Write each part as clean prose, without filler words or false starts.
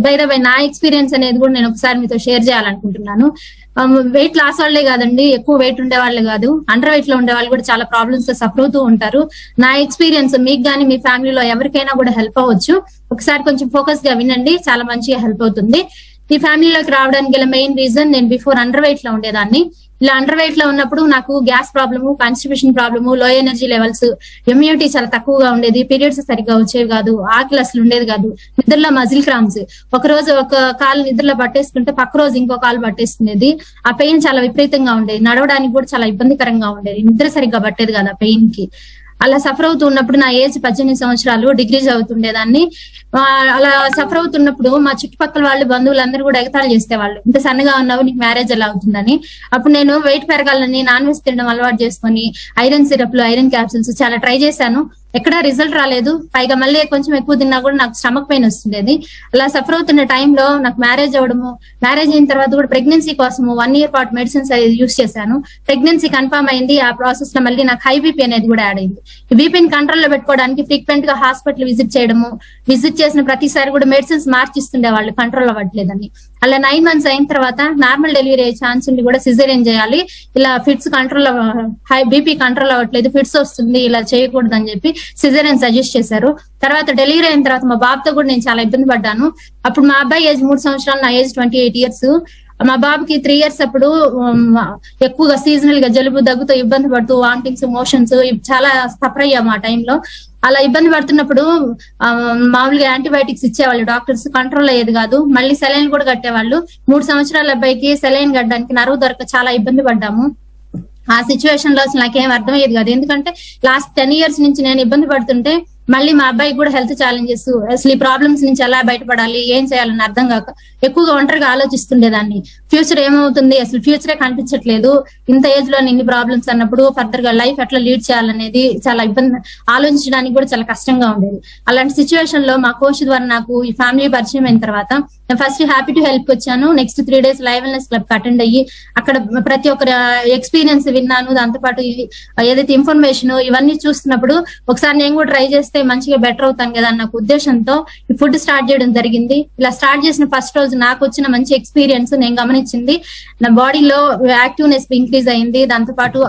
By the way నా experience అనేది కూడా నేను ఒకసారి మీతో షేర్ చేయాలనుకుంటున్నాను. వెయిట్ లాస్ వాళ్లే కాదండి, ఎక్కువ వెయిట్ ఉండే వాళ్ళు కాదు, అండర్ వెయిట్ లో ఉండే వాళ్ళు కూడా చాలా ప్రాబ్లమ్స్ తో సఫర్ అవుతూ ఉంటారు. నా ఎక్స్పీరియన్స్ మీకు గానీ మీ ఫ్యామిలీలో ఎవరికైనా కూడా హెల్ప్ అవ్వచ్చు. ఒకసారి కొంచెం ఫోకస్ గా వినండి, చాలా మంచిగా హెల్ప్ అవుతుంది. ఈ ఫ్యామిలీలోకి రావడానికి గల మెయిన్ రీజన్, నేను బిఫోర్ అండర్ వెయిట్ లో ఉండేదాన్ని. ఇలా అండర్ వెయిట్ లో ఉన్నప్పుడు నాకు గ్యాస్ ప్రాబ్లము, కాన్స్టిపేషన్ ప్రాబ్లము, లో ఎనర్జీ లెవెల్స్, ఇమ్యూనిటీ చాలా తక్కువగా ఉండేది, పీరియడ్స్ సరిగ్గా వచ్చేవి కాదు, ఆకలి అసలు ఉండేది కాదు, నిద్రలో మజిల్ క్రామ్స్, ఒక రోజు ఒక కాలు నిద్రలో పట్టేసుకుంటే పక్క రోజు ఇంకో కాలు పట్టేసుకునేది. ఆ పెయిన్ చాలా విపరీతంగా ఉండేది, నడవడానికి కూడా చాలా ఇబ్బందికరంగా ఉండేది, నిద్ర సరిగ్గా పట్టేది కాదు ఆ పెయిన్ కి. అలా సఫర్ అవుతూ ఉన్నప్పుడు నా ఏజ్ 18 సంవత్సరాలు, డిగ్రీ చదువుతుండేదాన్ని. అలా సఫర్ అవుతున్నప్పుడు మా చుట్టుపక్కల వాళ్ళు, బంధువులందరూ కూడా ఎగతాళి చేసేవాళ్ళు, ఇంత సన్నగా ఉన్నావు, నీకు మ్యారేజ్ ఎలా అవుతుందని. అప్పుడు నేను వెయిట్ పెరగాలని నాన్ వెజ్ తినడం అలవాటు చేసుకొని ఐరన్ సిరప్లు, ఐరన్ క్యాప్సిల్స్ చాలా ట్రై చేశాను. ఎక్కడా రిజల్ట్ రాలేదు. పైగా మళ్ళీ కొంచెం ఎక్కువ తిన్నా కూడా నాకు స్టమక్ పెయిన్ వస్తుండేది. అలా సఫర్ అవుతున్న టైంలో నాకు మ్యారేజ్ అవడము, మ్యారేజ్ అయిన తర్వాత కూడా ప్రెగ్నెన్సీ కోసము 1 year పాటు మెడిసిన్స్ అనేది యూస్ చేశాను. ప్రెగ్నెన్సీ కన్ఫర్మ్ అయింది. ఆ ప్రాసెస్ లో మళ్ళీ నాకు హై బీపీ అనేది కూడా యాడ్ అయింది. ఈ బీపీని కంట్రోల్ లో పెట్టుకోవడానికి ఫ్రీక్వెంట్ గా హాస్పిటల్ విజిట్ చేయడము, విజిట్ చేసిన ప్రతిసారి కూడా మెడిసిన్స్ మార్చిస్తుండే వాళ్ళు, కంట్రోల్ అవ్వట్లేదని. అలా 9 months అయిన తర్వాత నార్మల్ డెలివరీ అయ్యే ఛాన్స్ ఉండి కూడా సిజేరియన్ చేయాలి, ఇలా fits control, high BP control అవ్వట్లేదు, ఫిట్స్ వస్తుంది, ఇలా చేయకూడదు అని చెప్పి సిజేరియన్ సజెస్ట్ చేశారు. తర్వాత డెలివరీ అయిన తర్వాత మా బాబుతో కూడా నేను చాలా ఇబ్బంది పడ్డాను. అప్పుడు మా అబ్బాయి ఏజ్ 3 సంవత్సరాలు, నా ఏజ్ 28 years. మా బాబుకి 3 years అప్పుడు ఎక్కువగా సీజనల్ గా జలుబు, దగ్గుతో ఇబ్బంది పడుతూ వామిటింగ్స్, మోషన్స్ చాలా సఫర్ అయ్యాము ఆ టైంలో. అలా ఇబ్బంది పడుతున్నప్పుడు మామూలుగా యాంటీబయాటిక్స్ ఇచ్చేవాళ్ళు డాక్టర్స్, కంట్రోల్ అయ్యేది కాదు. మళ్ళీ సెలైన్ కూడా కట్టేవాళ్ళు. 3 సంవత్సరాల అబ్బాయికి సెలైన్ కట్టడానికి నరువు దొరక చాలా ఇబ్బంది పడ్డాము. ఆ సిచ్యువేషన్ లో అసలు నాకేం అర్థమయ్యేది కాదు, ఎందుకంటే లాస్ట్ 10 years నుంచి నేను ఇబ్బంది పడుతుంటే మళ్ళీ మా అబ్బాయికి కూడా హెల్త్ ఛాలెంజెస్, అసలు ఈ ప్రాబ్లమ్స్ నుంచి ఎలా బయటపడాలి, ఏం చేయాలని అర్థం కాక ఎక్కువగా ఒంటరిగా ఆలోచిస్తుండేదాన్ని. ఫ్యూచర్ ఏమవుతుంది, అసలు ఫ్యూచరే కనిపించట్లేదు, ఇంత ఏజ్ లో ఇన్ని ప్రాబ్లమ్స్ అన్నప్పుడు ఫర్దర్ గా లైఫ్ ఎట్లా లీడ్ చేయాలనేది చాలా ఇబ్బంది, ఆలోచించడానికి కూడా చాలా కష్టంగా ఉండేది. అలాంటి సిచ్యువేషన్ లో మా కోచ్ ద్వారా నాకు ఈ ఫ్యామిలీ పరిచయం అయిన తర్వాత నేను ఫస్ట్ హ్యాపీ టు హెల్ప్ వచ్చాను. Next 3 days live wellness club కి అటెండ్ అయ్యి అక్కడ ప్రతి ఒక్కరి ఎక్స్పీరియన్స్ విన్నాను. దాంతోపాటు ఏదైతే ఇన్ఫర్మేషన్ ఇవన్నీ చూస్తున్నప్పుడు ఒకసారి నేను కూడా ట్రై చేస్తే మంచిగా బెటర్ అవుతాను కదా అన్న ఉద్దేశంతో ఈ ఫుడ్ స్టార్ట్ చేయడం జరిగింది. ఇలా స్టార్ట్ చేసిన ఫస్ట్ రోజు నాకు వచ్చిన మంచి ఎక్స్పీరియన్స్ నేను గమనించింది, నా బాడీలో యాక్టివ్నెస్ ఇంక్రీజ్ అయింది, దాంతోపాటు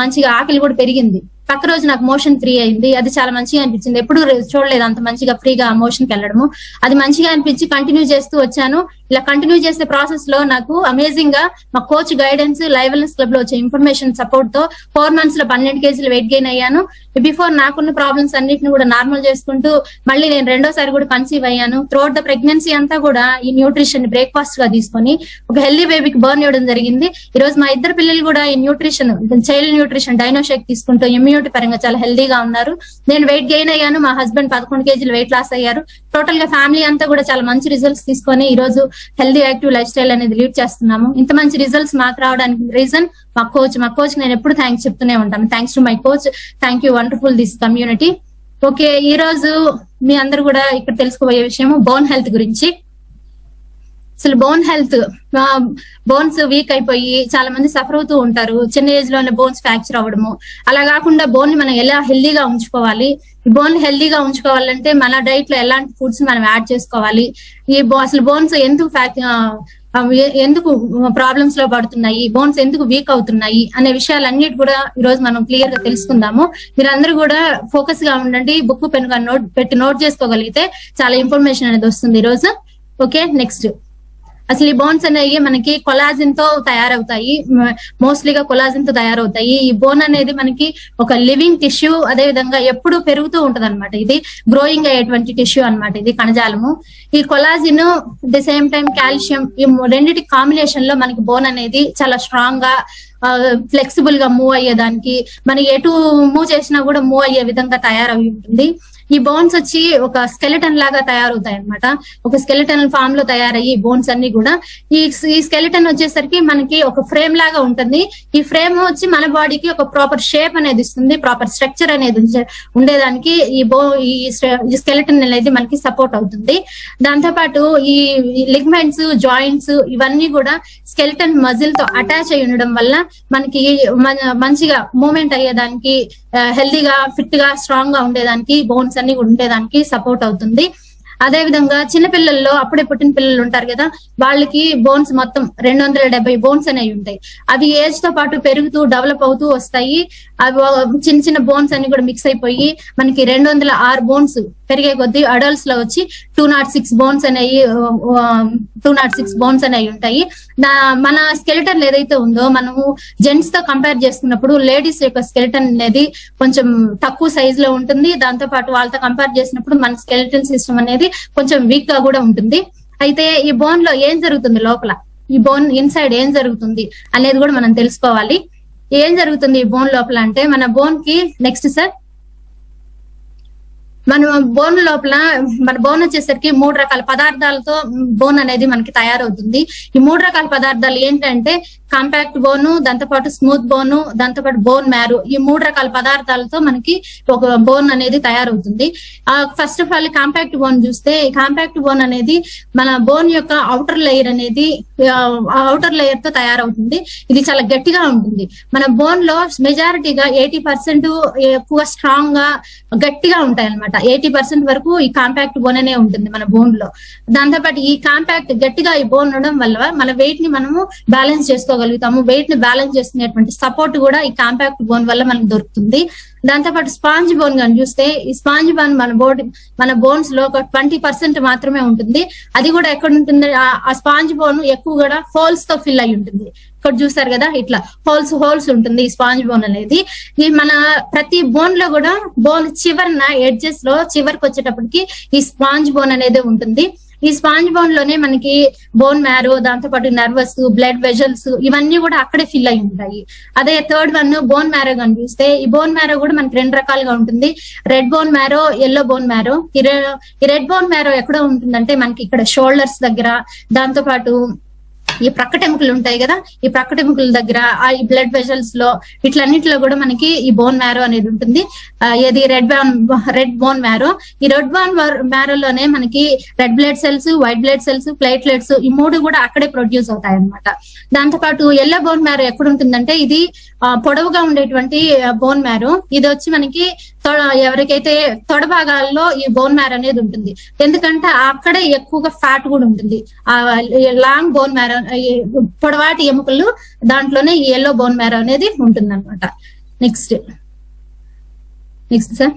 మంచిగా ఆకలి కూడా పెరిగింది. పక్క రోజు నాకు మోషన్ ఫ్రీ అయింది, అది చాలా మంచిగా అనిపించింది. ఎప్పుడు చూడలేదు అంత మంచిగా ఫ్రీగా మోషన్ కి వెళ్ళడము, అది మంచిగా అనిపించి కంటిన్యూ చేస్తూ వచ్చాను. ఇలా కంటిన్యూ చేసే ప్రాసెస్ లో నాకు అమేజింగ్ గా మా coach guidance, live wellness club లో వచ్చే ఇన్ఫర్మేషన్ సపోర్ట్ తో 4 months లో 12 kgs వెయిట్ గెయిన్ అయ్యాను. బిఫోర్ నాకున్న ప్రాబ్లమ్స్ అన్నిటిని కూడా నార్మల్ చేసుకుంటూ మళ్ళీ నేను రెండోసారి కూడా కన్సీవ్ అయ్యాను. త్రూఅవుట్ ద ప్రెగ్నెన్సీ అంతా కూడా ఈ న్యూట్రిషన్ బ్రేక్ఫాస్ట్ గా తీసుకొని ఒక హెల్దీ బేబీకి బర్న్ ఇవ్వడం జరిగింది. ఈ రోజు మా ఇద్దరు పిల్లలు కూడా ఈ న్యూట్రిషన్, చైల్డ్ న్యూట్రిషన్ డైనోషేక్ తీసుకుంటూ ఇమ్యూనిటీ పరంగా చాలా హెల్దీగా ఉన్నారు. నేను వెయిట్ గెయిన్ అయ్యాను, మా హస్బెండ్ 11 kgs వెయిట్ లాస్ అయ్యారు. టోటల్ గా ఫ్యామిలీ అంతా కూడా చాలా మంచి రిజల్ట్స్ తీసుకొని ఈ రోజు హెల్దీ యాక్టివ్ లైఫ్ స్టైల్ అనేది లీడ్ చేస్తున్నాము. ఇంత మంచి రిజల్ట్స్ మాకు రావడానికి రీజన్ మా కోచ్ నేను ఎప్పుడు థ్యాంక్స్ చెప్తూనే ఉంటాను. Thanks to my coach, thank you, wonderful this community. Okay, ఈ రోజు మీ అందరు కూడా ఇక్కడ తెలుసుకోబోయే విషయము బోన్ హెల్త్ గురించి. అసలు బోన్ హెల్త్, బోన్స్ వీక్ అయిపోయి చాలా మంది సఫర్ అవుతూ ఉంటారు. చిన్న ఏజ్ లోనే బోన్స్ ఫ్రాక్చర్ అవ్వడము. అలా కాకుండా బోన్ ని మనం ఎలా హెల్దీగా ఉంచుకోవాలి, ఈ బోన్ హెల్దీగా ఉంచుకోవాలంటే మన డైట్ లో ఎలాంటి ఫుడ్స్ మనం యాడ్ చేసుకోవాలి, అసలు బోన్స్ ఎందుకు ప్రాబ్లమ్స్ లో పడుతున్నాయి, బోన్స్ ఎందుకు వీక్ అవుతున్నాయి అనే విషయాలన్నిటి కూడా ఈ రోజు మనం క్లియర్ గా తెలుసుకుందాము. మీరందరూ కూడా ఫోకస్ గా ఉండండి, బుక్ పెన్ నోట్ చేసుకోగలిగితే చాలా ఇన్ఫర్మేషన్ అనేది వస్తుంది ఈ రోజు. ఓకే, నెక్స్ట్ అసలు ఈ బోన్స్ అనేవి మనకి కొలాజిన్ తో తయారవుతాయి, మోస్ట్లీగా కొలాజిన్ తో తయారవుతాయి. ఈ బోన్ అనేది మనకి ఒక లివింగ్ టిష్యూ, అదే విధంగా ఎప్పుడు పెరుగుతూ ఉంటది అనమాట. ఇది గ్రోయింగ్ అయ్యేటువంటి టిష్యూ అనమాట, ఇది కణజాలము. ఈ collagen the same time calcium, ఈ రెండింటి కాంబినేషన్ లో మనకి బోన్ అనేది చాలా స్ట్రాంగ్ గా, ఫ్లెక్సిబుల్ గా మూవ్ అయ్యేదానికి, మనం ఎటు మూవ్ చేసినా కూడా మూవ్ అయ్యే విధంగా తయారై ఉంటుంది. ఈ బోన్స్ వచ్చి ఒక స్కెలిటన్ లాగా తయారవుతాయి అనమాట. ఒక స్కెలిటన్ ఫామ్ లో తయారయ్యి బోన్స్ అన్ని కూడా ఈ స్కెలిటన్ వచ్చేసరికి మనకి ఒక ఫ్రేమ్ లాగా ఉంటుంది. ఈ ఫ్రేమ్ వచ్చి మన బాడీకి ఒక ప్రాపర్ షేప్ అనేది ఇస్తుంది, ప్రాపర్ స్ట్రక్చర్ అనేది ఉండేదానికి ఈ స్కెలిటన్ అనేది మనకి సపోర్ట్ అవుతుంది. దాంతో పాటు ఈ లిగ్మెంట్స్, జాయింట్స్ ఇవన్నీ కూడా స్కెలిటన్ మజిల్ తో అటాచ్ అయి ఉండడం వల్ల మనకి మంచిగా మూవ్మెంట్ అయ్యేదానికి, హెల్దీగా, ఫిట్ గా, స్ట్రాంగ్ గా ఉండేదానికి, బోన్స్ అన్ని ఉండేదానికి సపోర్ట్ అవుతుంది. అదే విధంగా చిన్నపిల్లల్లో అప్పుడే పుట్టిన పిల్లలు ఉంటారు కదా, వాళ్ళకి బోన్స్ మొత్తం 270 బోన్స్ అనేవి ఉంటాయి. అవి ఏజ్ తో పాటు పెరుగుతూ డెవలప్ అవుతూ వస్తాయి. అవి చిన్న చిన్న బోన్స్ అన్ని కూడా మిక్స్ అయిపోయి మనకి 206 బోన్స్ పెరిగే కొద్దీ అడల్ట్స్ లో వచ్చి 206 బోన్స్ అనేవి 206 బోన్స్ అనేవి ఉంటాయి. మన స్కెలిటన్ ఏదైతే ఉందో మనము జెంట్స్ తో కంపేర్ చేసుకున్నప్పుడు లేడీస్ యొక్క స్కెలిటన్ అనేది కొంచెం తక్కువ సైజ్ లో ఉంటుంది. దాంతో పాటు వాళ్ళతో కంపేర్ చేసినప్పుడు మన స్కెలిటన్ సిస్టమ్ అనేది కొంచెం వీక్ గా కూడా ఉంటుంది. అయితే ఈ బోన్ లో ఏం జరుగుతుంది, లోపల ఈ బోన్ ఇన్సైడ్ ఏం జరుగుతుంది అనేది కూడా మనం తెలుసుకోవాలి. ఏం జరుగుతుంది ఈ బోన్ లోపల అంటే, మన బోన్ కి నెక్స్ట్ సార్, మన బోన్ లోపల మన బోన్ వచ్చేసరికి 3 రకాల పదార్థాలతో బోన్ అనేది మనకి తయారవుతుంది. ఈ 3 రకాల పదార్థాలు ఏంటంటే కాంపాక్ట్ బోను, దాంతోపాటు స్మూత్ బోను, దాంతోపాటు బోన్ మ్యారో. ఈ 3 రకాల పదార్థాలతో మనకి ఒక బోన్ అనేది తయారవుతుంది. First of all compact bone చూస్తే, ఈ కాంపాక్ట్ బోన్ అనేది మన బోన్ యొక్క అవుటర్ లేయర్ అనేది అవుటర్ లేయర్ తో తయారవుతుంది. ఇది చాలా గట్టిగా ఉంటుంది. మన బోన్ లో మెజారిటీగా 80% ఎక్కువ స్ట్రాంగ్ గా గట్టిగా ఉంటాయి అనమాట. 80% వరకు ఈ కాంపాక్ట్ బోన్ అనే ఉంటుంది మన బోన్ లో. దాంతోపాటు ఈ కాంపాక్ట్ గట్టిగా ఈ బోన్ ఉండడం వల్ల మన వెయిట్ ని మనము బ్యాలెన్స్ చేసుకోగలుగుతాము. వెయిట్ ని బ్యాలెన్స్ చేసుకునేటువంటి సపోర్ట్ కూడా ఈ కాంపాక్ట్ బోన్ వల్ల మనకు దొరుకుతుంది. దాంతోపాటు స్పాంజ్ బోన్ కానీ చూస్తే, ఈ స్పాంజ్ బోన్ మన బోన్స్ లో ఒక 20% మాత్రమే ఉంటుంది. అది కూడా ఎక్కడ ఉంటుంది, ఆ స్పాంజ్ బోన్ ఎక్కువ కూడా హోల్స్ తో ఫిల్ అయి ఉంటుంది. ఇక్కడ చూసారు కదా, ఇట్లా హోల్స్ ఉంటుంది ఈ స్పాంజ్ బోన్ అనేది. ఈ మన ప్రతి బోన్ లో కూడా బోన్ చివరన ఎడ్జెస్ లో చివరికి వచ్చేటప్పటికి ఈ స్పాంజ్ బోన్ అనేది ఉంటుంది. ఈ స్పాంజ్ బోన్ లోనే మనకి బోన్ మ్యారో, దాంతో పాటు నర్వస్, బ్లడ్ వెజల్స్ ఇవన్నీ కూడా అక్కడే ఫిల్ అయి ఉంటాయి. అదే థర్డ్ వన్ బోన్ మ్యారో కానీ చూస్తే, ఈ బోన్ మ్యారో కూడా మనకి 2 రకాలుగా ఉంటుంది. Red bone marrow, yellow bone marrow. ఈ రెడ్ బోన్ మ్యారో ఎక్కడ ఉంటుందంటే మనకి ఇక్కడ షోల్డర్స్ దగ్గర, దాంతో పాటు ఈ ప్రక్కటెముకలు ఉంటాయి కదా, ఈ ప్రక్కటెముకల దగ్గర, ఈ బ్లడ్ వెజల్స్ లో, ఇట్లన్నిటిలో కూడా మనకి ఈ బోన్ మ్యారో అనేది ఉంటుంది. ఇది రెడ్ బోన్ మ్యారో. ఈ రెడ్ బోన్ మ్యారోలోనే మనకి red blood cells, white blood cells, platelets ఈ 3 కూడా అక్కడే ప్రొడ్యూస్ అవుతాయి అనమాట. దాంతో పాటు ఎల్లో బోన్ మ్యారో ఎక్కడ ఉంటుందంటే, ఇది పొడవుగా ఉండేటువంటి బోన్ మ్యారో. ఇది వచ్చి మనకి ఎవరికైతే తొడ భాగాల్లో ఈ బోన్ మ్యారో అనేది ఉంటుంది. ఎందుకంటే అక్కడే ఎక్కువగా ఫ్యాట్ కూడా ఉంటుంది. ఆ లాంగ్ బోన్ మ్యారో, పొడవాటి ఎముకలు, దాంట్లోనే ఈ ఎల్లో బోన్ మ్యారో అనేది ఉంటుంది అనమాట. నెక్స్ట్ సార్,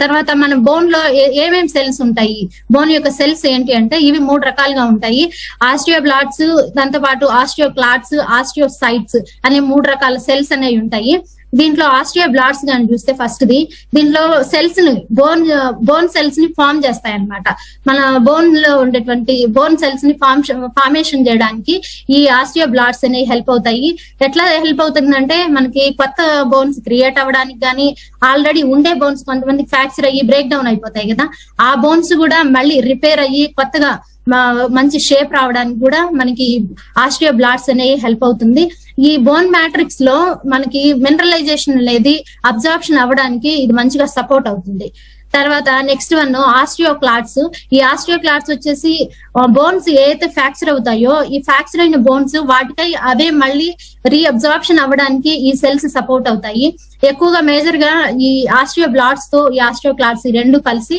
తర్వాత మన బోన్ లో ఏమేమి సెల్స్ ఉంటాయి, బోన్ యొక్క సెల్స్ ఏంటి అంటే ఇవి 3 రకాలుగా ఉంటాయి. ఆస్టియోబ్లాస్ట్స్, దాంతో పాటు ఆస్టియోక్లాట్స్, ఆస్టియోసైట్స్ అనే 3 రకాల సెల్స్ అనేవి ఉంటాయి. దీంట్లో ఆస్టియోబ్లాస్ట్స్ కానీ చూస్తే ఫస్ట్ ది, దీంట్లో సెల్స్ ని బోన్ సెల్స్ ని ఫామ్ చేస్తాయి అనమాట. మన బోన్ లో ఉండేటువంటి బోన్ సెల్స్ ని ఫార్మేషన్ చేయడానికి ఈ ఆస్టియోబ్లాస్ట్స్ అనేవి హెల్ప్ అవుతాయి. ఎట్లా హెల్ప్ అవుతుందంటే, మనకి కొత్త బోన్స్ క్రియేట్ అవ్వడానికి కానీ, ఆల్రెడీ ఉండే బోన్స్ కొంతమంది ఫ్రాక్చర్ అయ్యి బ్రేక్ డౌన్ అయిపోతాయి కదా, ఆ బోన్స్ కూడా మళ్ళీ రిపేర్ అయ్యి కొత్తగా మంచి షేప్ రావడానికి కూడా మనకి ఆస్టియోబ్లాస్ట్స్ అనేవి హెల్ప్ అవుతుంది. ఈ బోన్ మ్యాట్రిక్స్ లో మనకి మినరలైజేషన్ అనేది అబ్జార్ప్షన్ అవ్వడానికి ఇది మంచిగా సపోర్ట్ అవుతుంది. తర్వాత నెక్స్ట్ వన్ ఆస్టియోక్లాట్స్. ఈ ఆస్టియోక్లాట్స్ వచ్చేసి బోన్స్ ఏదైతే ఫ్రాక్చర్ అవుతాయో, ఈ ఫ్రాక్చర్ అయిన బోన్స్ వాటికై అవే మళ్ళీ రీఅబ్జార్ప్షన్ అవ్వడానికి ఈ సెల్స్ సపోర్ట్ అవుతాయి. ఎక్కువగా మేజర్ గా ఈ ఆస్టియోబ్లాస్ట్స్ తో ఈ ఆస్టియోక్లాట్స్ ఈ 2 కలిసి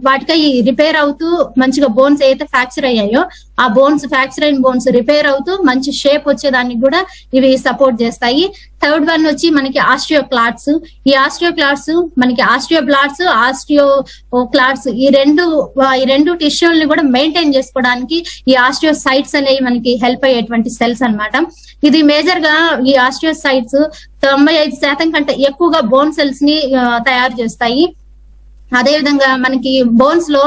వాటికై రిపేర్ అవుతూ మంచిగా బోన్స్ ఏదైతే ఫ్రాక్చర్ అయ్యాయో ఆ బోన్స్, ఫ్రాక్చర్ అయిన బోన్స్ రిపేర్ అవుతూ మంచి షేప్ వచ్చేదానికి కూడా ఇవి సపోర్ట్ చేస్తాయి. థర్డ్ వన్ వచ్చి మనకి ఆస్టియోక్లాట్స్. ఈ ఆస్టియోక్లాట్స్ మనకి ఆస్టియోబ్లాస్ట్స్, ఆస్టియోక్లాట్స్ ఈ రెండు టిష్యూల్ని కూడా మెయింటైన్ చేసుకోవడానికి ఈ ఆస్టియోసైట్స్ అనేవి మనకి హెల్ప్ అయ్యేటువంటి సెల్స్ అన్నమాట. ఇది మేజర్ గా ఈ ఆస్టియోసైట్స్ 95% కంటే ఎక్కువగా బోన్ సెల్స్ ని తయారు చేస్తాయి. అదే విధంగా మనకి బోన్స్ లో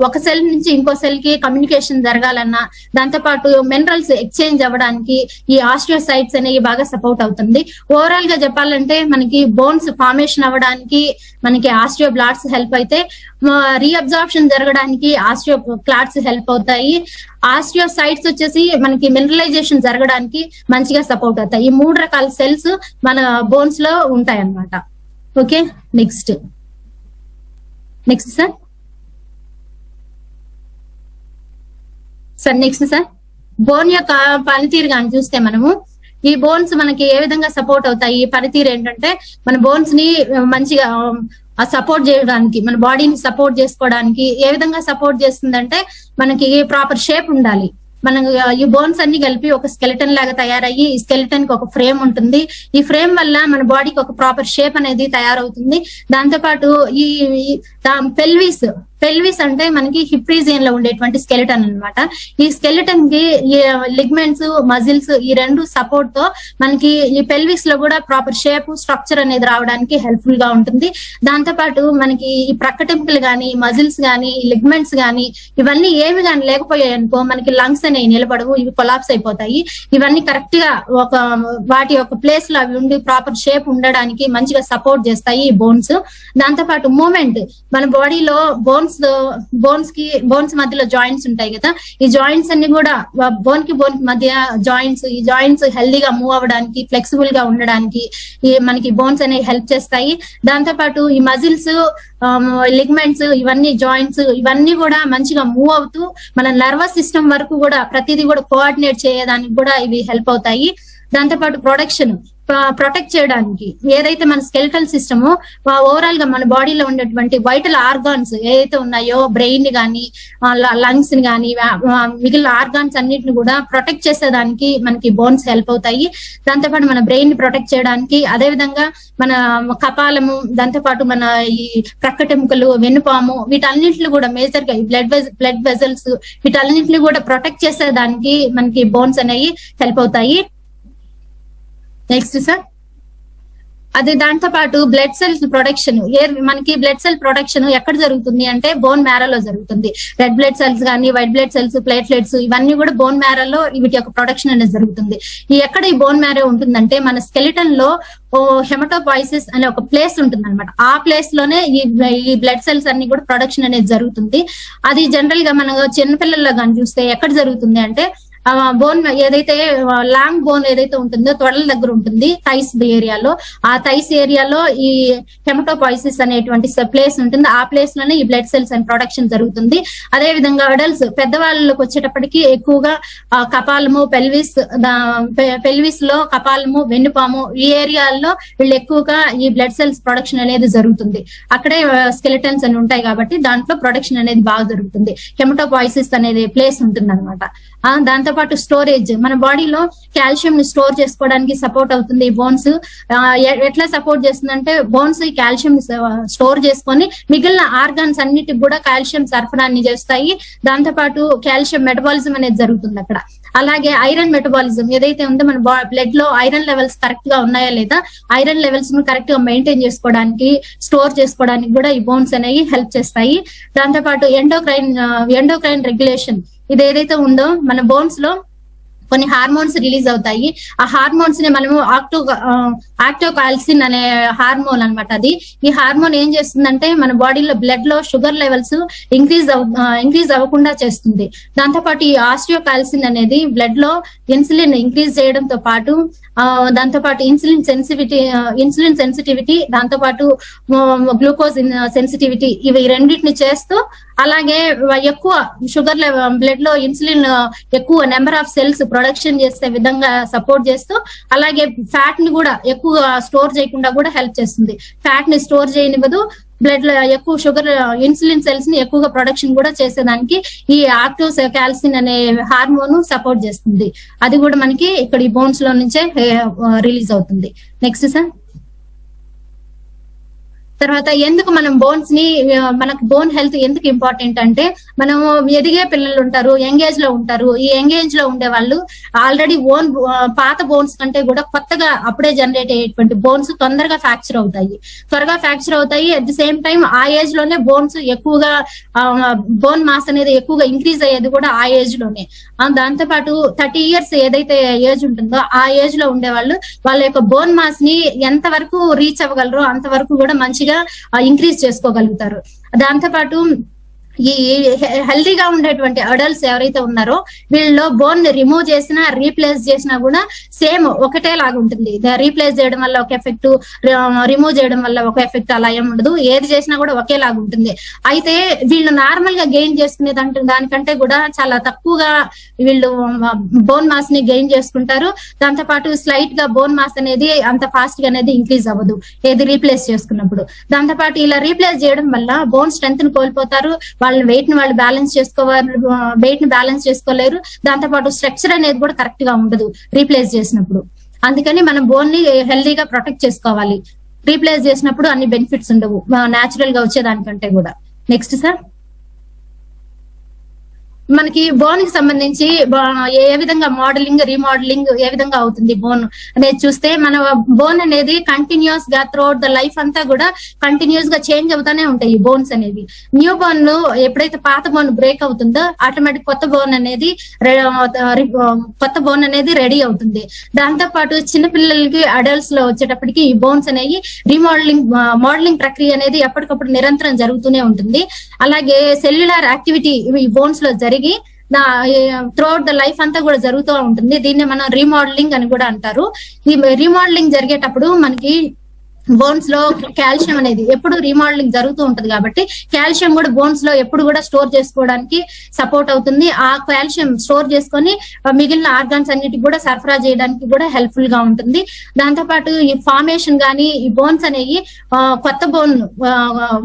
ఒక సెల్ నుంచి ఇంకో సెల్ కి కమ్యూనికేషన్ జరగాలన్నా, దాంతో పాటు మినరల్స్ ఎక్స్చేంజ్ అవ్వడానికి ఈ ఆస్టియోసైట్స్ అనేవి బాగా సపోర్ట్ అవుతుంది. ఓవరాల్ గా చెప్పాలంటే మనకి బోన్స్ ఫార్మేషన్ అవ్వడానికి మనకి ఆస్టియోబ్లాస్ట్స్ హెల్ప్ అయితే, రీఅబ్జార్ప్షన్ జరగడానికి ఆస్టియో క్లాట్స్ హెల్ప్ అవుతాయి. ఆస్టియోసైట్స్ వచ్చేసి మనకి మినరలైజేషన్ జరగడానికి మంచిగా సపోర్ట్ అవుతాయి. ఈ 3 రకాల సెల్స్ మన బోన్స్ లో ఉంటాయి అన్నమాట. Okay, next sir next sir bone యొక్క పనితీరు కానీ చూస్తే మనము ఈ బోన్స్ మనకి ఏ విధంగా సపోర్ట్ అవుతాయి. ఈ పనితీరు ఏంటంటే మన బోన్స్ ని మంచిగా సపోర్ట్ చేయడానికి, మన బాడీని సపోర్ట్ చేసుకోవడానికి ఏ విధంగా సపోర్ట్ చేస్తుందంటే మనకి ప్రాపర్ షేప్ ఉండాలి. మనం ఈ బోన్స్ అన్ని కలిపి ఒక స్కెలిటన్ లాగా తయారయ్యి, ఈ స్కెలిటన్ కి ఒక ఫ్రేమ్ ఉంటుంది. ఈ ఫ్రేమ్ వల్ల మన బాడీకి ఒక ప్రాపర్ షేప్ అనేది తయారవుతుంది. దాంతో పాటు ఈ పెల్విస్ అంటే మనకి హిప్ రీజియన్ లో ఉండేటువంటి స్కెలిటన్ అన్నమాట. ఈ స్కెలిటన్ కి ఈ లిగ్మెంట్స్, మజిల్స్ ఈ 2 సపోర్ట్ తో మనకి ఈ పెల్విస్ లో కూడా ప్రాపర్ షేప్, స్ట్రక్చర్ అనేది రావడానికి హెల్ప్ఫుల్ గా ఉంటుంది. దాంతో పాటు మనకి ఈ ప్రక్కటెంపులు గానీ, మజిల్స్ గానీ, లిగ్మెంట్స్ గానీ ఇవన్నీ ఏమి గానీ లేకపోయాయి అనుకో మనకి లంగ్స్ అనేవి నిలబడవు, ఇవి కొలాప్స్ అయిపోతాయి. ఇవన్నీ కరెక్ట్ గా వాటి యొక్క ప్లేస్ లో అవి ఉండి ప్రాపర్ షేప్ ఉండడానికి మంచిగా సపోర్ట్ చేస్తాయి ఈ బోన్స్. దాంతో పాటు మూమెంట్, మన బాడీలో బోన్స్ మధ్యలో జాయింట్స్ ఉంటాయి కదా, ఈ జాయింట్స్ అన్ని కూడా బోన్ కి మధ్య జాయింట్స్, ఈ జాయింట్స్ హెల్దీగా మూవ్ అవ్వడానికి, ఫ్లెక్సిబుల్ గా ఉండడానికి ఈ మనకి బోన్స్ అనేవి హెల్ప్ చేస్తాయి. దాంతో పాటు ఈ మజిల్స్, లిగ్మెంట్స్, ఇవన్నీ జాయింట్స్ ఇవన్నీ కూడా మంచిగా మూవ్ అవుతూ మన నర్వస్ సిస్టమ్ వరకు కూడా ప్రతిదీ కూడా కోఆర్డినేట్ చేయడానికి కూడా ఇవి హెల్ప్ అవుతాయి. దాంతో పాటు ప్రొటెక్ట్ చేయడానికి ఏదైతే మన స్కెలిటల్ సిస్టమ్ ఓవరాల్ గా మన బాడీలో ఉండేటువంటి వైటల్ ఆర్గాన్స్ ఏదైతే ఉన్నాయో, బ్రెయిన్ గానీ, లంగ్స్ ని గానీ, మిగిలిన ఆర్గాన్స్ అన్నిటిని కూడా ప్రొటెక్ట్ చేసేదానికి మనకి బోన్స్ హెల్ప్ అవుతాయి. దాంతో పాటు మన బ్రెయిన్ ని ప్రొటెక్ట్ చేయడానికి, అదే విధంగా మన కపాలము, దాంతో పాటు మన ఈ ప్రక్కటెముకలు, వెన్నుపాము వీటన్నింటిని కూడా మేజర్ గా బ్లడ్ వెజల్స్ వీటన్నింటిని కూడా ప్రొటెక్ట్ చేసేదానికి మనకి బోన్స్ అనేవి హెల్ప్ అవుతాయి. నెక్స్ట్ సార్, అదే దాంతో పాటు బ్లడ్ సెల్స్ ప్రొడక్షన్, మనకి బ్లడ్ సెల్ ప్రొడక్షన్ ఎక్కడ జరుగుతుంది అంటే బోన్ మ్యారోలో జరుగుతుంది. రెడ్ బ్లడ్ సెల్స్ కానీ, వైట్ బ్లడ్ సెల్స్, ప్లేట్లెట్స్ ఇవన్నీ కూడా బోన్ మ్యారోలో వీటి యొక్క ప్రొడక్షన్ అనేది జరుగుతుంది. ఎక్కడ ఈ బోన్ మ్యారో ఉంటుందంటే మన స్కెలిటన్ లో హెమటోపాయిసిస్ అనే ఒక ప్లేస్ ఉంటుంది అనమాట. ఆ ప్లేస్ లోనే ఈ బ్లడ్ సెల్స్ అన్ని కూడా ప్రొడక్షన్ అనేది జరుగుతుంది. అది జనరల్ గా మన చిన్నపిల్లల్లో కానీ చూస్తే ఎక్కడ జరుగుతుంది అంటే బోన్ ఏదైతే లాంగ్ బోన్ ఏదైతే ఉంటుందో తొడల దగ్గర ఉంటుంది, థైస్ ఏరియాలో. ఆ థైస్ ఏరియాలో ఈ హెమటోపాయిసిస్ అనేటువంటి ప్లేస్ ఉంటుంది. ఆ ప్లేస్ లోనే ఈ బ్లడ్ సెల్స్ అండ్ ప్రొడక్షన్ జరుగుతుంది. అదే విధంగా అడల్ట్స్, పెద్దవాళ్ళకి వచ్చేటప్పటికి ఎక్కువగా కపాలము, పెల్విస్ లో కపాలము, వెన్నుపాము ఈ ఏరియాల్లో వీళ్ళు ఎక్కువగా ఈ బ్లడ్ సెల్స్ ప్రొడక్షన్ అనేది జరుగుతుంది. అక్కడే స్కెలిటన్స్ అని ఉంటాయి కాబట్టి దాంట్లో ప్రొడక్షన్ అనేది బాగా జరుగుతుంది. హెమటోపాయిసిస్ అనేది ప్లేస్ ఉంటుంది అనమాట. దాంతో పాటు స్టోరేజ్, మన బాడీలో కాల్షియం ని స్టోర్ చేసుకోవడానికి సపోర్ట్ అవుతుంది ఈ బోన్స్. ఎట్లా సపోర్ట్ చేస్తుందంటే బోన్స్ ఈ కాల్షియం స్టోర్ చేసుకొని మిగిలిన ఆర్గాన్స్ అన్నిటికి కూడా కాల్షియం సరఫరాన్ని చేస్తాయి. దాంతో పాటు కాల్షియం మెటబాలిజం అనేది జరుగుతుంది అక్కడ. అలాగే ఐరన్ మెటబాలిజం ఏదైతే ఉందో మన బ్లడ్ లో ఐరన్ లెవెల్స్ కరెక్ట్ గా ఉన్నాయా లేదా, ఐరన్ లెవెల్స్ ను కరెక్ట్ గా మెయింటైన్ చేసుకోవడానికి, స్టోర్ చేసుకోవడానికి కూడా ఈ బోన్స్ అనేవి హెల్ప్ చేస్తాయి. దాంతో పాటు ఎండోక్రైన్ రెగ్యులేషన్, ఇది ఏదైతే ఉందో మన బోన్స్ లో కొన్ని హార్మోన్స్ రిలీజ్ అవుతాయి. ఆ హార్మోన్స్ ని మనము ఆక్టోకాల్సిన్ అనే హార్మోన్ అనమాట. అది ఈ హార్మోన్ ఏం చేస్తుందంటే మన బాడీలో బ్లడ్ లో షుగర్ లెవెల్స్ ఇంక్రీజ్ అవ్వకుండా చేస్తుంది. దాంతో పాటు ఈ ఆస్టియోకాల్సిన్ అనేది బ్లడ్ లో ఇన్సులిన్ ఇంక్రీజ్ చేయడంతో పాటు దాంతో పాటు ఇన్సులిన్ సెన్సిటివిటీ, దాంతో పాటు గ్లూకోజ్ సెన్సిటివిటీ ఇవి రెండింటిని చేస్తూ, అలాగే ఎక్కువ షుగర్ బ్లడ్ లో ఇన్సులిన్ ఎక్కువ నెంబర్ ఆఫ్ సెల్స్ ప్రొడక్షన్ చేసే విధంగా సపోర్ట్ చేస్తూ, అలాగే ఫ్యాట్ ని కూడా ఎక్కువ స్టోర్ చేయకుండా కూడా హెల్ప్ చేస్తుంది. ఫ్యాట్ ని స్టోర్ చేయనివ్వదు, బ్లడ్ లో ఎక్కువ షుగర్ ఇన్సులిన్ సెల్స్ ని ఎక్కువగా ప్రొడక్షన్ కూడా చేసేదానికి ఈ ఆక్టోకాల్సిన్ అనే హార్మోన్ సపోర్ట్ చేస్తుంది. అది కూడా మనకి ఇక్కడ ఈ బోన్స్ లో నుంచే రిలీజ్ అవుతుంది. నెక్స్ట్ సార్, తర్వాత ఎందుకు మనం బోన్స్ ని మనకు బోన్ హెల్త్ ఎందుకు ఇంపార్టెంట్ అంటే, మనం ఎదిగే పిల్లలు ఉంటారు, యంగ్ ఏజ్ లో ఉంటారు. ఈ యంగ్ ఏజ్ లో ఉండే వాళ్ళు ఆల్రెడీ పాత బోన్స్ కంటే కూడా కొత్తగా అప్పుడే జనరేట్ అయ్యేటువంటి బోన్స్ త్వరగా ఫ్రాక్చర్ అవుతాయి. అట్ ది సేమ్ టైం ఆ ఏజ్ లోనే బోన్స్ ఎక్కువగా బోన్ మాస్ అనేది ఎక్కువగా ఇంక్రీజ్ అయ్యేది కూడా ఆ ఏజ్ లోనే. దాంతో పాటు 30 years ఏదైతే ఏజ్ ఉంటుందో ఆ ఏజ్ లో ఉండే వాళ్ళు వాళ్ళ యొక్క బోన్ మాస్ ని ఎంత వరకు రీచ్ అవ్వగలరో అంతవరకు కూడా మంచిగా ఇంక్రీజ్ చేసుకోగలుగుతారు. దాంతో పాటు ఈ హెల్తీగా ఉండేటువంటి అడల్ట్స్ ఎవరైతే ఉన్నారో వీళ్ళలో బోన్ రిమూవ్ చేసినా రీప్లేస్ చేసినా కూడా సేమ్ ఒకటే లాగా ఉంటుంది. రీప్లేస్ చేయడం వల్ల ఒక ఎఫెక్ట్, రిమూవ్ చేయడం వల్ల ఒక ఎఫెక్ట్ అలా ఏం ఉండదు. ఏది చేసినా కూడా ఒకేలాగా ఉంటుంది. అయితే వీళ్ళు నార్మల్ గా గెయిన్ చేసుకునే దానికంటే కూడా చాలా తక్కువగా వీళ్ళు బోన్ మాస్ ని గెయిన్ చేసుకుంటారు. దాంతో పాటు స్లైట్ గా బోన్ మాస్ అనేది అంత ఫాస్ట్ గా అనేది ఇంక్రీజ్ అవ్వదు ఏది రీప్లేస్ చేసుకున్నప్పుడు. దాంతో పాటు ఇలా రీప్లేస్ చేయడం వల్ల బోన్ స్ట్రెంత్ ని కోల్పోతారు. వాళ్ళ వెయిట్ ని వాళ్ళు వెయిట్ ని బ్యాలెన్స్ చేసుకోలేరు. దాంతో పాటు స్ట్రక్చర్ అనేది కూడా కరెక్ట్ గా ఉండదు రీప్లేస్ చేసినప్పుడు. అందుకని మనం బోన్ ని హెల్దీగా ప్రొటెక్ట్ చేసుకోవాలి. రీప్లేస్ చేసినప్పుడు అన్ని బెనిఫిట్స్ ఉండవు న్యాచురల్ గా వచ్చేదానికంటే కూడా. నెక్స్ట్ సార్, మనకి బోన్ కి సంబంధించి ఏ విధంగా మోడలింగ్, రీమోడలింగ్ ఏ విధంగా అవుతుంది బోన్ అనేది చూస్తే, మన బోన్ అనేది కంటిన్యూస్ గా త్రూఅవుట్ ద లైఫ్ అంతా కూడా కంటిన్యూస్ గా చేంజ్ అవుతానే ఉంటాయి ఈ బోన్స్ అనేవి. న్యూ బోన్ ఎప్పుడైతే పాత బోన్ బ్రేక్ అవుతుందో ఆటోమేటిక్ కొత్త బోన్ అనేది రెడీ అవుతుంది. దాంతో పాటు చిన్నపిల్లలకి అడల్ట్స్ లో వచ్చేటప్పటికి ఈ బోన్స్ అనేవి మోడలింగ్ ప్రక్రియ అనేది ఎప్పటికప్పుడు నిరంతరం జరుగుతూనే ఉంటుంది. అలాగే సెల్యులార్ యాక్టివిటీ ఈ బోన్స్ లో జరిగి త్రూఅవుట్ ద లైఫ్ అంతా కూడా జరుగుతూ ఉంటుంది. దీన్ని మనం రీమోడలింగ్ అని కూడా అంటారు. ఈ రీమోడలింగ్ జరిగేటప్పుడు మనకి బోన్స్ లో కాల్షియం అనేది ఎప్పుడు రీమోడలింగ్ జరుగుతూ ఉంటది కాబట్టి కాల్షియం కూడా బోన్స్ లో ఎప్పుడు కూడా స్టోర్ చేసుకోవడానికి సపోర్ట్ అవుతుంది. ఆ కాల్షియం స్టోర్ చేసుకొని మిగిలిన ఆర్గాన్స్ అన్నిటికి కూడా సరఫరా చేయడానికి కూడా హెల్ప్ఫుల్ గా ఉంటుంది. దాంతో పాటు ఈ ఫార్మేషన్ గానీ ఈ బోన్స్ అనేవి కొత్త బోన్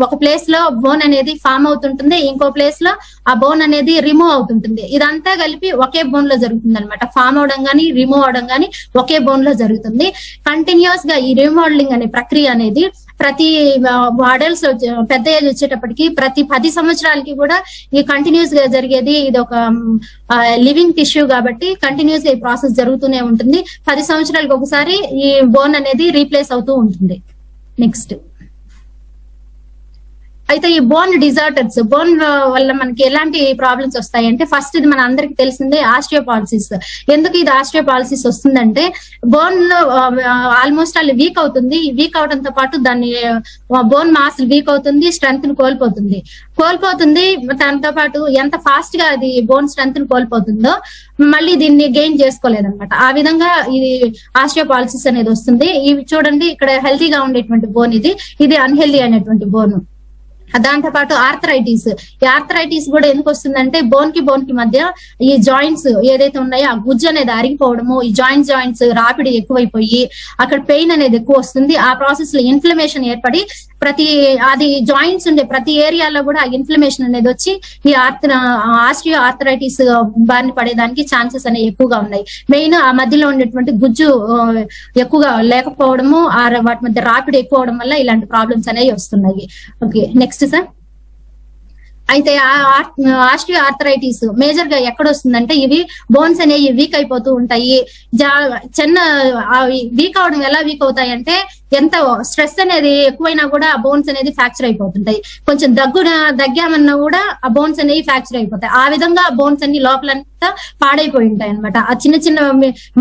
ఒక ప్లేస్ లో బోన్ అనేది ఫామ్ అవుతుంటుంది, ఇంకో ప్లేస్ లో ఆ బోన్ అనేది రిమూవ్ అవుతుంటుంది. ఇదంతా కలిపి ఒకే బోన్ లో జరుగుతుంది అనమాట. ఫామ్ అవడం గానీ రిమూవ్ అవడం గానీ ఒకే బోన్ లో జరుగుతుంది. కంటిన్యూస్ గా ఈ రీమోడలింగ్ అనే ప్రక్రియ అనేది ప్రతి అడల్ట్స్ పెద్ద ఏజ్ వచ్చేటప్పటికి ప్రతి 10 సంవత్సరాలకి కూడా ఈ కంటిన్యూస్ గా జరిగేది. ఇది ఒక లివింగ్ టిష్యూ కాబట్టి కంటిన్యూస్ గా ఈ ప్రాసెస్ జరుగుతూనే ఉంటుంది. 10 సంవత్సరాలకు ఒకసారి ఈ బోన్ అనేది రీప్లేస్ అవుతూ ఉంటుంది. నెక్స్ట్, అయితే ఈ బోన్ డిజార్డర్స్, బోన్ వల్ల మనకి ఎలాంటి ప్రాబ్లమ్స్ వస్తాయంటే, ఫస్ట్ ఇది మన అందరికి తెలిసిందే ఆస్టియోపాలసిస్. ఎందుకు ఇది ఆస్టియోపాలసిస్ వస్తుందంటే, బోన్ లో ఆల్మోస్ట్ ఆల్ వీక్ అవుతుంది. వీక్ అవడంతో పాటు దాన్ని బోన్ మాస్ వీక్ అవుతుంది, స్ట్రెంత్ ని కోల్పోతుంది. దాంతో పాటు ఎంత ఫాస్ట్ గా అది బోన్ స్ట్రెంత్ ని కోల్పోతుందో మళ్ళీ దీన్ని గెయిన్ చేసుకోలేదన్నమాట. ఆ విధంగా ఇది ఆస్టియోపాలసిస్ అనేది వస్తుంది. ఇవి చూడండి, ఇక్కడ హెల్తీగా ఉండేటువంటి బోన్ ఇది అన్హెల్దీ అనేటువంటి బోన్. దాంతో పాటు ఆర్థరైటిస్ కూడా ఎందుకు వస్తుందంటే, బోన్ కి మధ్య ఈ జాయింట్స్ ఏదైతే ఉన్నాయో ఆ గుజ్జు అనేది అరిగిపోవడము, ఈ జాయింట్స్ రాపిడి ఎక్కువైపోయి అక్కడ పెయిన్ అనేది ఎక్కువ వస్తుంది. ఆ ప్రాసెస్ లో ఇన్ఫ్లమేషన్ ఏర్పడి అది జాయింట్స్ ఉండే ప్రతి ఏరియాలో కూడా ఆ ఇన్ఫ్లమేషన్ అనేది వచ్చి ఈ ఆస్టియో ఆర్థరైటిస్ బారిన పడేదానికి ఛాన్సెస్ అనేవి ఎక్కువగా ఉన్నాయి. మెయిన్ ఆ మధ్యలో ఉండేటువంటి గుజ్జు ఎక్కువగా లేకపోవడము, వాటి మధ్య రాపిడి ఎక్కువ అవడం వల్ల ఇలాంటి ప్రాబ్లమ్స్ అనేవి వస్తున్నాయి. Okay, next sir. అయితే ఆస్టియో ఆర్థరైటిస్ మేజర్ గా ఎక్కడ వస్తుందంటే, ఇవి బోన్స్ అనేవి వీక్ అయిపోతూ ఉంటాయి. వీక్ అవడం ఎలా వీక్ అవుతాయి అంటే, ఎంత స్ట్రెస్ అనేది ఎక్కువైనా కూడా ఆ బోన్స్ అనేది ఫ్రాక్చర్ అయిపోతుంటాయి. కొంచెం దగ్గామన్నా కూడా ఆ బోన్స్ అనేవి ఫ్రాక్చర్ అయిపోతాయి. ఆ విధంగా బోన్స్ అన్ని లోపలంతా పాడైపోయి ఉంటాయి అనమాట. ఆ చిన్న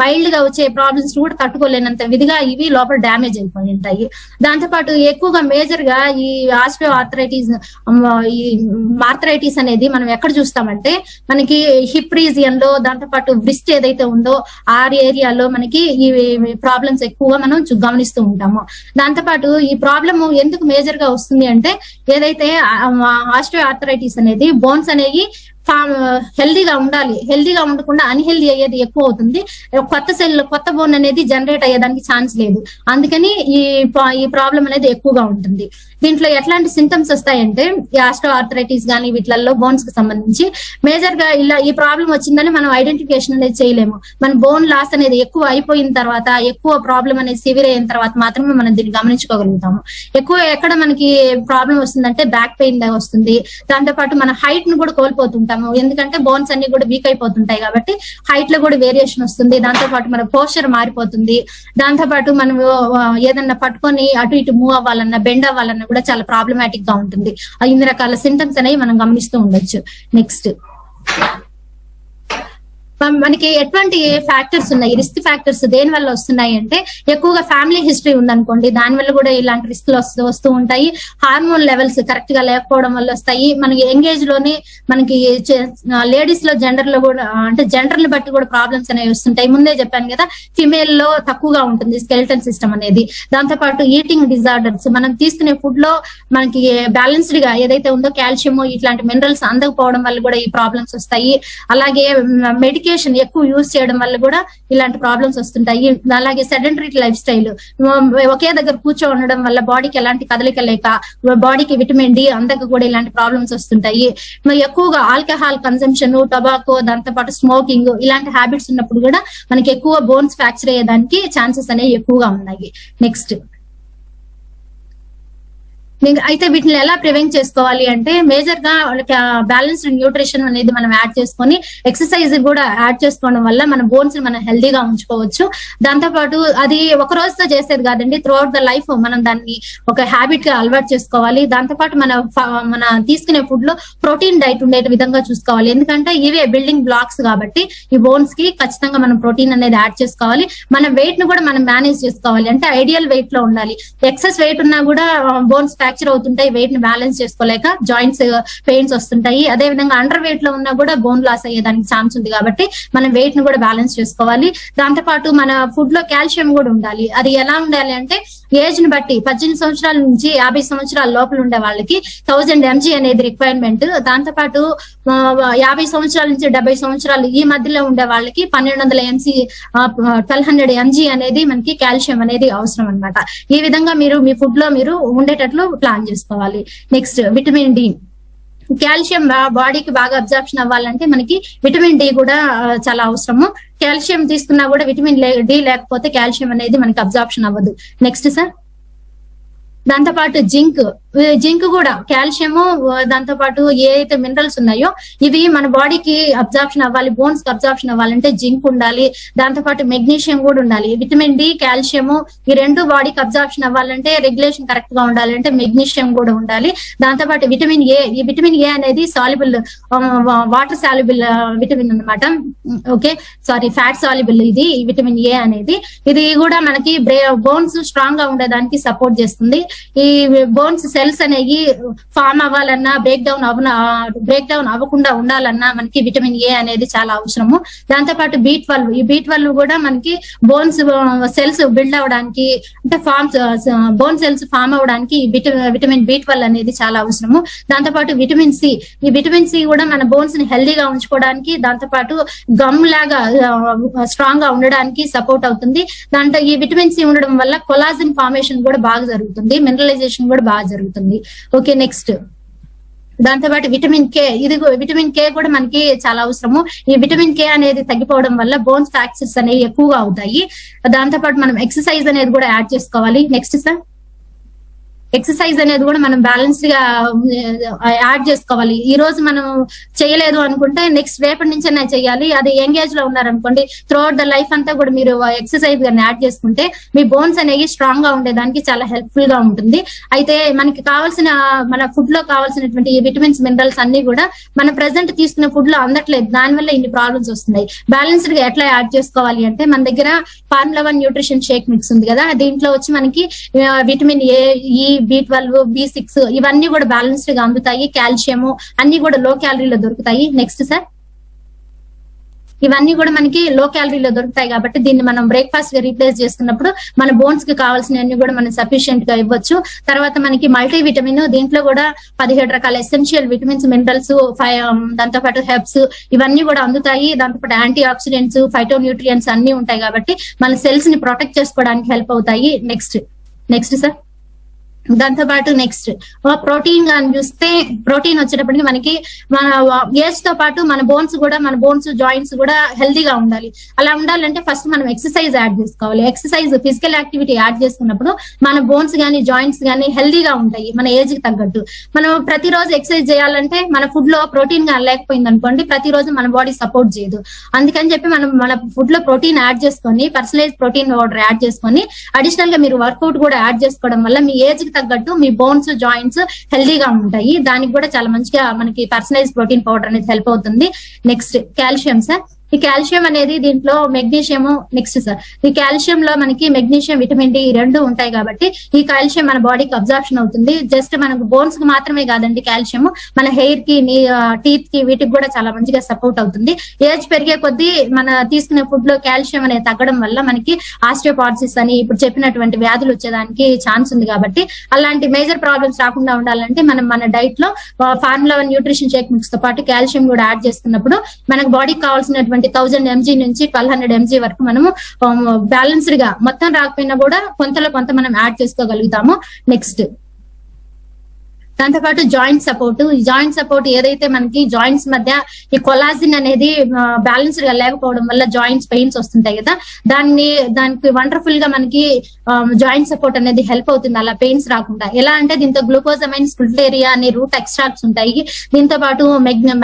మైల్డ్ గా వచ్చే ప్రాబ్లమ్స్ కూడా తట్టుకోలేనంత విధిగా ఇవి లోపల డ్యామేజ్ అయిపోయి ఉంటాయి. దాంతో పాటు ఎక్కువగా మేజర్ గా ఈ ఆస్టియో ఆర్థరైటిస్ అనేది మనం ఎక్కడ చూస్తామంటే, మనకి హిప్ రీజియన్ లో, దాంతో పాటు బ్రిస్ట్ ఏదైతే ఉందో ఆ ఏరియాలో మనకి ఈ ప్రాబ్లమ్స్ ఎక్కువగా మనం గమనిస్తూ ఉంటాము. దాంతో పాటు ఈ ప్రాబ్లమ్ ఎందుకు మేజర్ గా వస్తుంది అంటే, ఏదైతే ఆస్టియో ఆర్థరైటిస్ అనేది బోన్స్ అనేవి హెల్దీగా ఉండాలి. హెల్దీగా ఉండకుండా అన్హెల్దీ అయ్యేది ఎక్కువ అవుతుంది. కొత్త బోన్ అనేది జనరేట్ అయ్యేదానికి ఛాన్స్ లేదు. అందుకని ఈ ప్రాబ్లం అనేది ఎక్కువగా ఉంటుంది. దీంట్లో ఎట్లాంటి సింటమ్స్ వస్తాయంటే ఆస్ట్రో ఆర్థరైటిస్ గానీ వీటిలలో బోన్స్ కి సంబంధించి మేజర్ గా ఇలా ఈ ప్రాబ్లం వచ్చిందని మనం ఐడెంటిఫికేషన్ అనేది చేయలేము. మన బోన్ లాస్ అనేది ఎక్కువ అయిపోయిన తర్వాత, ఎక్కువ ప్రాబ్లం అనేది సివియర్ అయిన తర్వాత మాత్రమే మనం దీన్ని గమనించుకోగలుగుతాము. ఎక్కువ ఎక్కడ మనకి ప్రాబ్లం వస్తుందంటే బ్యాక్ పెయిన్ వస్తుంది. దాంతో పాటు మన హైట్ ను కూడా కోల్పోతుంటాము, ఎందుకంటే బోన్స్ అన్ని కూడా వీక్ అయిపోతుంటాయి కాబట్టి హైట్ లో కూడా వేరియేషన్ వస్తుంది. దాంతో పాటు మన పోస్చర్ మారిపోతుంది. దాంతో పాటు మనం ఏదన్నా పట్టుకొని అటు ఇటు మూవ్ అవ్వాలన్నా, బెండ్ అవ్వాలన్నా కూడా చాలా ప్రాబ్లమాటిక్ గా ఉంటుంది. ఇన్ని రకాల సింటమ్స్ అనేవి మనం గమనిస్తూ ఉండొచ్చు. నెక్స్ట్, మనకి ఎటువంటి ఫ్యాక్టర్స్ ఉన్నాయి, రిస్క్ ఫ్యాక్టర్స్ దేని వల్ల వస్తున్నాయి అంటే ఎక్కువగా ఫ్యామిలీ హిస్టరీ ఉందనుకోండి, దాని వల్ల కూడా ఇలాంటి రిస్క్లు వస్తూ ఉంటాయి. హార్మోన్ లెవెల్స్ కరెక్ట్ గా లేకపోవడం వల్ల వస్తాయి. మనకి ఎంగేజ్ లోనే మనకి లేడీస్ లో జెండర్ లో కూడా, అంటే జెండర్ ని బట్టి కూడా ప్రాబ్లమ్స్ అనేవి వస్తుంటాయి. ముందే చెప్పాను కదా, ఫిమేల్ లో తక్కువగా ఉంటుంది స్కెలిటన్ సిస్టమ్ అనేది. దాంతో పాటు ఈటింగ్ డిజార్డర్స్, మనం తీసుకునే ఫుడ్ లో మనకి బ్యాలెన్స్డ్ గా ఏదైతే ఉందో కాల్షియం ఇట్లాంటి మినరల్స్ అందకపోవడం వల్ల కూడా ఈ ప్రాబ్లమ్స్ వస్తాయి. అలాగే మెడికేషన్ ఎక్కువ యూజ్ చేయడం వల్ల కూడా ఇలాంటి ప్రాబ్లమ్స్ వస్తుంటాయి. అలాగే సెడెంటరీ లైఫ్ స్టైల్, ఒకే దగ్గర కూర్చో ఉండడం వల్ల బాడీకి ఎలాంటి కదలిక లేక బాడీకి విటమిన్ డి అందక కూడా ఇలాంటి ప్రాబ్లమ్స్ వస్తుంటాయి. ఎక్కువగా ఆల్కహాల్ కన్సంప్షన్, టొబాకో, దాంతో పాటు స్మోకింగ్ ఇలాంటి హ్యాబిట్స్ ఉన్నప్పుడు కూడా మనకి ఎక్కువ బోన్స్ ఫ్రాక్చర్ అయ్యేదానికి ఛాన్సెస్ అనేవి ఎక్కువగా ఉన్నాయి. నెక్స్ట్, అయితే వీటిని ఎలా ప్రివెంట్ చేసుకోవాలి అంటే మేజర్ గా బ్యాలెన్స్డ్ న్యూట్రిషన్ అనేది మనం యాడ్ చేసుకొని, ఎక్సర్సైజ్ కూడా యాడ్ చేసుకోవడం వల్ల మన బోన్స్ మనం హెల్దీగా ఉంచుకోవచ్చు. దాంతో పాటు అది ఒక రోజుతో చేసేది కాదండి, త్రూ అవుట్ ద లైఫ్ మనం దాన్ని ఒక హ్యాబిట్ గా అలవాటు చేసుకోవాలి. దాంతో పాటు మన తీసుకునే ఫుడ్ లో ప్రోటీన్ డైట్ ఉండే విధంగా చూసుకోవాలి. ఎందుకంటే ఇవే బిల్డింగ్ బ్లాక్స్ కాబట్టి ఈ బోన్స్ కి ఖచ్చితంగా మనం ప్రోటీన్ అనేది యాడ్ చేసుకోవాలి. మన వెయిట్ ను కూడా మనం మేనేజ్ చేసుకోవాలి. అంటే ఐడియల్ వెయిట్ లో ఉండాలి. ఎక్సెస్ వెయిట్ ఉన్నా కూడా బోన్స్ ఫ్రాక్చర్ అవుతుంటాయి, వెయిట్ ని బ్యాలెన్స్ చేసుకోలేక జాయింట్స్ పెయిన్స్ వస్తుంటాయి. అదే విధంగా అండర్ వెయిట్ లో ఉన్నా కూడా బోన్ లాస్ అయ్యేదానికి ఛాన్స్ ఉంది కాబట్టి మనం వెయిట్ ని కూడా బ్యాలెన్స్ చేసుకోవాలి. దాంతో పాటు మన ఫుడ్ లో కాల్షియం కూడా ఉండాలి. అది ఎలా ఉండాలి అంటే ఏజ్ ని బట్టి 18 సంవత్సరాల నుంచి 50 సంవత్సరాల లోపల ఉండే వాళ్ళకి 1000 mg అనేది రిక్వైర్మెంట్. దాంతో పాటు 50 సంవత్సరాల నుంచి 70 సంవత్సరాలు ఈ మధ్యలో ఉండే వాళ్ళకి 1200 mg అనేది మనకి కాల్షియం అనేది అవసరం అన్నమాట. ఈ విధంగా మీరు మీ ఫుడ్ లో మీరు ఉండేటట్లు ప్లాన్ చేసుకోవాలి. Next, vitamin D. కాల్షియం బాడీకి బాగా అబ్జార్ప్షన్ అవ్వాలంటే మనకి విటమిన్ డి కూడా చాలా అవసరము. కాల్షియం తీసుకున్నా కూడా విటమిన్ డి లేకపోతే కాల్షియం అనేది మనకి అబ్జార్ప్షన్ అవ్వదు. నెక్స్ట్ సార్, దాంతో పాటు జింక్ కూడా కాల్షియము, దాంతో పాటు ఏదైతే మినరల్స్ ఉన్నాయో ఇవి మన బాడీకి అబ్జార్ప్షన్ అవ్వాలి, బోన్స్ కి అబ్జార్ప్షన్ అవ్వాలంటే జింక్ ఉండాలి. దాంతో పాటు మెగ్నీషియం కూడా ఉండాలి. విటమిన్ డి, కాల్షియము ఈ రెండు బాడీకి అబ్జార్ప్షన్ అవ్వాలంటే, రెగ్యులేషన్ కరెక్ట్ గా ఉండాలంటే మెగ్నీషియం కూడా ఉండాలి. దాంతో పాటు విటమిన్ ఏ, ఈ విటమిన్ ఏ అనేది సాల్యుబుల్, వాటర్ సాల్యుబుల్ విటమిన్ అనమాట. ఓకే, సారీ, ఫ్యాట్ సాల్యుబుల్ ఇది విటమిన్ ఏ అనేది. ఇది కూడా మనకి బోన్స్ స్ట్రాంగ్ గా ఉండేదానికి సపోర్ట్ చేస్తుంది. ఈ బోన్స్ సెల్స్ అనేవి ఫామ్ అవ్వాలన్నా, బ్రేక్ డౌన్ అవ్వకుండా ఉండాలన్నా మనకి విటమిన్ ఏ అనేది చాలా అవసరము. దాంతో పాటు B12, ఈ B12 కూడా మనకి బోన్స్ సెల్స్ బిల్డ్ అవడానికి, అంటే బోన్ సెల్స్ ఫామ్ అవడానికి విటమిన్ B12 అనేది చాలా అవసరము. దాంతో పాటు విటమిన్ సి, ఈ విటమిన్ సి కూడా మన బోన్స్ ని హెల్దీగా ఉంచుకోవడానికి, దాంతో పాటు గమ్ లాగా స్ట్రాంగ్ గా ఉండడానికి సపోర్ట్ అవుతుంది. దాంట్లో ఈ విటమిన్ సి ఉండడం వల్ల కొలాజిన్ ఫార్మేషన్ కూడా బాగా జరుగుతుంది, మినరలైజేషన్ కూడా బాగా జరుగుతుంది. ఓకే, నెక్స్ట్, దాంతో పాటు విటమిన్ కే, విటమిన్ కే కూడా మనకి చాలా అవసరము. ఈ విటమిన్ కే అనేది తగ్గిపోవడం వల్ల బోన్స్ ఫ్రాక్చర్స్ అనేవి ఎక్కువగా అవుతాయి. దాంతో పాటు మనం ఎక్సర్సైజ్ అనేది కూడా యాడ్ చేసుకోవాలి. నెక్స్ట్ సార్, ఎక్సర్సైజ్ అనేది కూడా మనం బ్యాలెన్స్డ్ గా యాడ్ చేసుకోవాలి. ఈ రోజు మనం చేయలేదు అనుకుంటే నెక్స్ట్ రేపటి నుంచే చేయాలి. అది ఎంగేజ్ లో ఉన్నారనుకోండి, త్రూ అవుట్ ద లైఫ్ అంతా కూడా మీరు ఎక్సర్సైజ్ గాని యాడ్ చేసుకుంటే మీ బోన్స్ అనేవి స్ట్రాంగ్ గా ఉండేదానికి చాలా హెల్ప్ఫుల్ గా ఉంటుంది. అయితే మనకి కావాల్సిన, మన ఫుడ్ లో కావాల్సినటువంటి ఈ విటమిన్స్, మినరల్స్ అన్ని కూడా మన ప్రెసెంట్ తీసుకునే ఫుడ్ లో అందట్లేదు. దానివల్ల ఇన్ని ప్రాబ్లమ్స్ వస్తున్నాయి. బ్యాలెన్స్డ్ గా ఎట్లా యాడ్ చేసుకోవాలి అంటే మన దగ్గర ఫార్ములా 1 న్యూట్రిషన్ షేక్ మిక్స్ ఉంది కదా, దీంట్లో వచ్చి మనకి విటమిన్ ఏ, ఈ B12, B6 ఇవన్నీ కూడా బ్యాలెన్స్డ్ గా అందుతాయి. కాల్షియము అన్ని కూడా లో క్యాలరీలో దొరుకుతాయి. నెక్స్ట్ సార్, ఇవన్నీ కూడా మనకి లో క్యాలరీలో దొరుకుతాయి కాబట్టి దీన్ని మనం బ్రేక్ఫాస్ట్ గా రీప్లేస్ చేసుకున్నప్పుడు మన బోన్స్ కి కావాల్సినవన్నీ కూడా మనం సఫిషియెంట్ గా ఇవ్వచ్చు. తర్వాత మనకి మల్టీ విటమిన్, దీంట్లో కూడా 17 రకాల ఎసెన్షియల్ విటమిన్స్, మినరల్స్, దాంతో పాటు హెర్బ్స్ ఇవన్నీ కూడా అందుతాయి. దాంతో పాటు యాంటీ ఆక్సిడెంట్స్, ఫైటో న్యూట్రియంట్స్ అన్ని ఉంటాయి కాబట్టి మన సెల్స్ ని ప్రొటెక్ట్ చేసుకోవడానికి హెల్ప్ అవుతాయి. నెక్స్ట్ సార్, దాంతో పాటు నెక్స్ట్ ప్రోటీన్ గాని చూస్తే, ప్రోటీన్ వచ్చేటప్పటికి మనకి మన ఏజ్ తో పాటు మన బోన్స్ జాయింట్స్ కూడా హెల్దీగా ఉండాలి. అలా ఉండాలంటే ఫస్ట్ మనం ఎక్సర్సైజ్ యాడ్ చేసుకోవాలి. ఎక్సర్సైజ్, ఫిజికల్ యాక్టివిటీ యాడ్ చేసుకున్నప్పుడు మన బోన్స్ గానీ జాయింట్స్ గానీ హెల్దీగా ఉంటాయి మన ఏజ్ కి తగ్గట్టు. మనం ప్రతిరోజు ఎక్సర్సైజ్ చేయాలంటే మన ఫుడ్ లో ప్రోటీన్ గా లేకపోయింది అనుకోండి, ప్రతిరోజు మన బాడీ సపోర్ట్ చేయదు. అందుకని చెప్పి మనం మన ఫుడ్ లో ప్రోటీన్ యాడ్ చేసుకొని, పర్సనలైజ్ ప్రోటీన్ పౌడర్ యాడ్ చేసుకొని, అడిషనల్ గా మీరు వర్కౌట్ కూడా యాడ్ చేసుకోవడం వల్ల మీ ఏజ్ కి తగ్గట్టు మీ బోన్స్ జాయింట్స్ హెల్దీగా ఉంటాయి. దానికి కూడా చాలా మంచిగా మనకి పర్సనలైజ్ ప్రోటీన్ పౌడర్ అనేది హెల్ప్ అవుతుంది. Next calcium sir. ఈ కాల్షియం అనేది దీంట్లో మెగ్నీషియం, నెక్స్ట్ సార్ ఈ కాల్షియం లో మనకి మెగ్నీషియం, విటమిన్ డి రెండు ఉంటాయి కాబట్టి ఈ కాల్షియం మన బాడీకి అబ్జార్ప్షన్ అవుతుంది. జస్ట్ మనకు బోన్స్ కి మాత్రమే కాదండి కాల్షియం, మన హెయిర్ కి, టీత్ కి, వీటికి కూడా చాలా మంచిగా సపోర్ట్ అవుతుంది. ఏజ్ పెరిగే కొద్దీ మన తీసుకునే ఫుడ్ లో కాల్షియం అనేది తగ్గడం వల్ల మనకి ఆస్టియోపారోసిస్ అని ఇప్పుడు చెప్పినటువంటి వ్యాధులు వచ్చేదానికి ఛాన్స్ ఉంది. కాబట్టి అలాంటి మేజర్ ప్రాబ్లమ్స్ రాకుండా ఉండాలంటే మనం మన డైట్ లో ఫార్ములా న్యూట్రిషన్ షేక్ మిక్స్ తో పాటు కాల్షియం కూడా యాడ్ చేసుకున్నప్పుడు మనకు బాడీకి కావాల్సినటువంటి 1000 mg నుంచి 1200 mg వరకు మనము బ్యాలెన్స్డ్ గా, మొత్తం రాకపోయినా కూడా కొంతలో కొంత మనం యాడ్ చేసుకోగలుగుతాము. నెక్స్ట్ దాంతో పాటు జాయింట్ సపోర్ట్. ఈ జాయింట్ సపోర్ట్ ఏదైతే మనకి జాయింట్స్ మధ్య ఈ కొలాజిన్ అనేది బ్యాలెన్స్డ్ గా లేకపోవడం వల్ల జాయింట్స్ పెయిన్స్ వస్తుంటాయి కదా, దానికి వండర్ఫుల్ గా మనకి జాయింట్ సపోర్ట్ అనేది హెల్ప్ అవుతుంది అలా పెయిన్స్ రాకుండా. ఎలా అంటే దీంతో గ్లూకోజమైన్, స్క్విల్టేరియా అనే రూట్ ఎక్స్ట్రాక్ట్స్ ఉంటాయి. దీంతో పాటు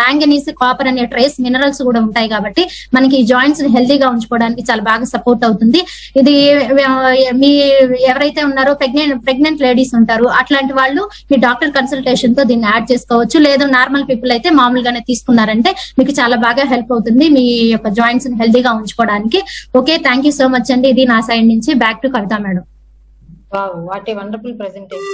మ్యాంగనీస్, కాపర్ అనే ట్రేస్ మినరల్స్ కూడా ఉంటాయి కాబట్టి మనకి ఈ జాయింట్స్ ని హెల్దీగా ఉంచుకోవడానికి చాలా బాగా సపోర్ట్ అవుతుంది. ఇది మీ ఎవరైతే ఉన్నారో ప్రెగ్నెంట్ లేడీస్ ఉంటారు, అట్లాంటి వాళ్ళు మీ డాక్టర్ కన్సల్టేషన్ తో దీన్ని యాడ్ చేసుకోవచ్చు. లేదా నార్మల్ పీపుల్ అయితే మామూలుగానే తీసుకున్నారంటే మీకు చాలా బాగా హెల్ప్ అవుతుంది మీ యొక్క జాయింట్స్ ని హెల్దీగా ఉంచుకోవడానికి. Okay, thank you so much అండి. ఇది నా సైడ్ నుంచి. Back to Kavitha madam. Wow, what a wonderful presentation.